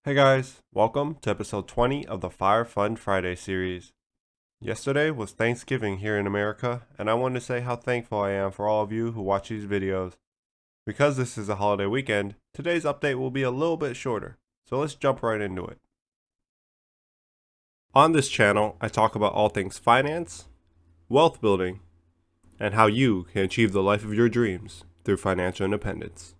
Hey guys, welcome to episode 20 of the F.I.R.E Fund Friday series. Yesterday was Thanksgiving here in America, and I wanted to say how thankful I am for all of you who watch these videos. Because this is a holiday weekend, today's update will be a little bit shorter, so let's jump right into it. On this channel, I talk about all things finance, wealth building, and how you can achieve the life of your dreams through financial independence.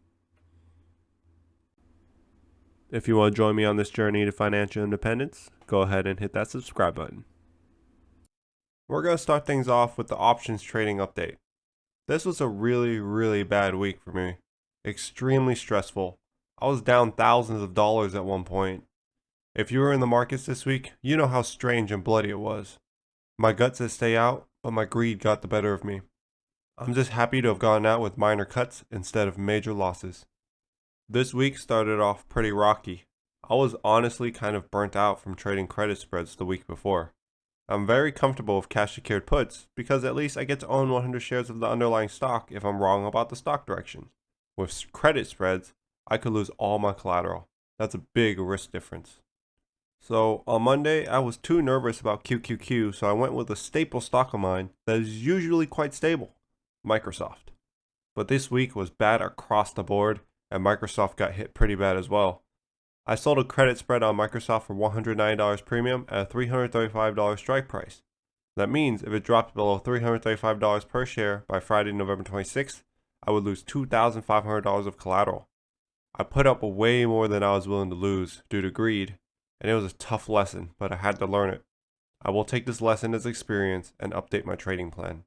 If you want to join me on this journey to financial independence, go ahead and hit that subscribe button. We're going to start things off with the options trading update. This was a really bad week for me. Extremely stressful. I was down thousands of dollars at one point. If you were in the markets this week, you know how strange and bloody it was. My gut said stay out, but my greed got the better of me. I'm just happy to have gone out with minor cuts instead of major losses. This week started off pretty rocky. I was honestly kind of burnt out from trading credit spreads the week before. I'm very comfortable with cash secured puts because at least I get to own 100 shares of the underlying stock if I'm wrong about the stock direction. With credit spreads, I could lose all my collateral. That's a big risk difference. So on Monday, I was too nervous about QQQ, so I went with a staple stock of mine that is usually quite stable, Microsoft. But this week was bad across the board, and Microsoft got hit pretty bad as well. I sold a credit spread on Microsoft for $190 premium at a $335 strike price. That means if it dropped below $335 per share by Friday, November 26th, I would lose $2,500 of collateral. I put up way more than I was willing to lose due to greed, and it was a tough lesson, but I had to learn it. I will take this lesson as experience and update my trading plan.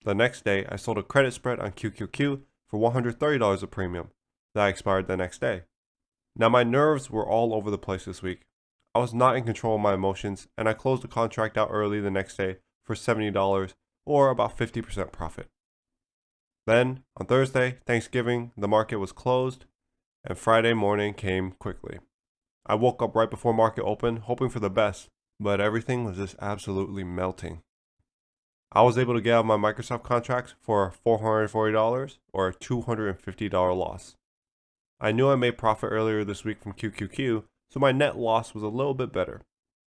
The next day, I sold a credit spread on QQQ for $130 a premium. That expired the next day. Now my nerves were all over the place this week. I was not in control of my emotions, and I closed the contract out early the next day for $70 or about 50% profit. Then, on Thursday, Thanksgiving, the market was closed, and Friday morning came quickly. I woke up right before market open, hoping for the best, but everything was just absolutely melting. I was able to get out my Microsoft contracts for $440 or a $250 loss. I knew I made profit earlier this week from QQQ, so my net loss was a little bit better.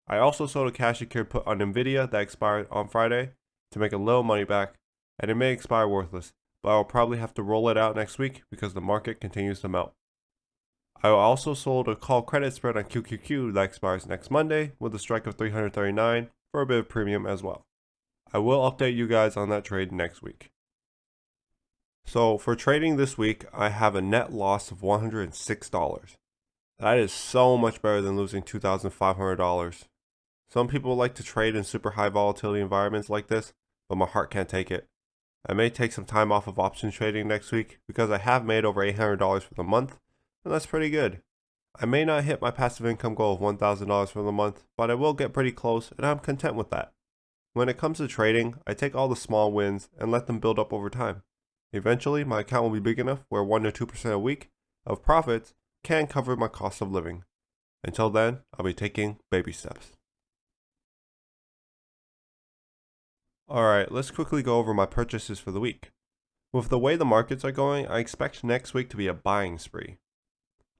I also sold a cash secured put on Nvidia that expired on Friday to make a little money back, and it may expire worthless, but I will probably have to roll it out next week because the market continues to melt. I also sold a call credit spread on QQQ that expires next Monday with a strike of $339 for a bit of premium as well. I will update you guys on that trade next week. So for trading this week, I have a net loss of $106. That is so much better than losing $2,500. Some people like to trade in super high volatility environments like this, but my heart can't take it. I may take some time off of options trading next week because I have made over $800 for the month, and that's pretty good. I may not hit my passive income goal of $1,000 for the month, but I will get pretty close, and I'm content with that. When it comes to trading, I take all the small wins and let them build up over time. Eventually, my account will be big enough where 1 to 2% a week of profits can cover my cost of living. Until then, I'll be taking baby steps. Alright, let's quickly go over my purchases for the week. With the way the markets are going, I expect next week to be a buying spree.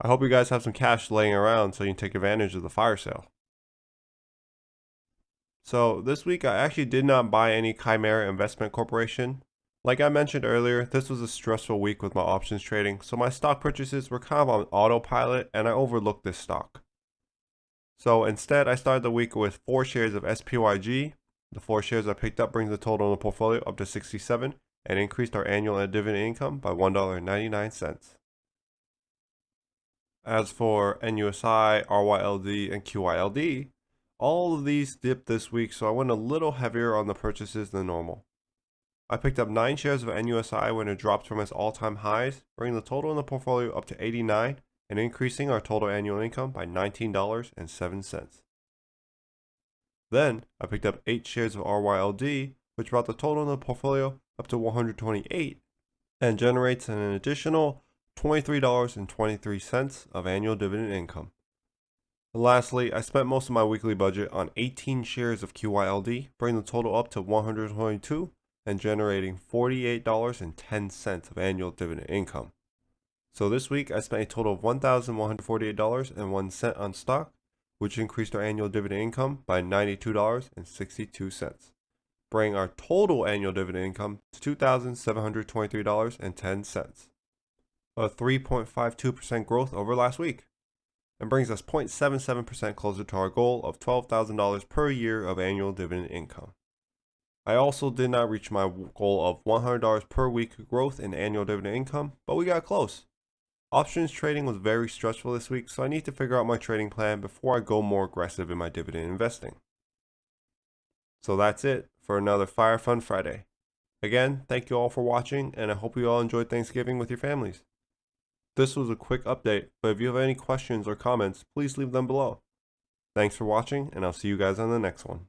I hope you guys have some cash laying around so you can take advantage of the fire sale. So this week I actually did not buy any Chimera Investment Corporation. Like I mentioned earlier, this was a stressful week with my options trading, so my stock purchases were kind of on autopilot and I overlooked this stock. So instead, I started the week with 4 shares of SPYG. The 4 shares I picked up brings the total in the portfolio up to 67 and increased our annual dividend income by $1.99. As for NUSI, RYLD, and QYLD, all of these dipped this week, so I went a little heavier on the purchases than normal. I picked up 9 shares of NUSI when it dropped from its all-time highs, bringing the total in the portfolio up to 89 and increasing our total annual income by $19.07. Then, I picked up 8 shares of RYLD, which brought the total in the portfolio up to 128 and generates an additional $23.23 of annual dividend income. And lastly, I spent most of my weekly budget on 18 shares of QYLD, bringing the total up to 122 and generating $48.10 of annual dividend income. So this week I spent a total of $1,148.01 on stock, which increased our annual dividend income by $92.62, bringing our total annual dividend income to $2,723.10, a 3.52% growth over last week, and brings us 0.77% closer to our goal of $12,000 per year of annual dividend income. I also did not reach my goal of $100 per week growth in annual dividend income, but we got close. Options trading was very stressful this week, so I need to figure out my trading plan before I go more aggressive in my dividend investing. So that's it for another Fire Fund Friday. Again, thank you all for watching, and I hope you all enjoyed Thanksgiving with your families. This was a quick update, but if you have any questions or comments, please leave them below. Thanks for watching, and I'll see you guys on the next one.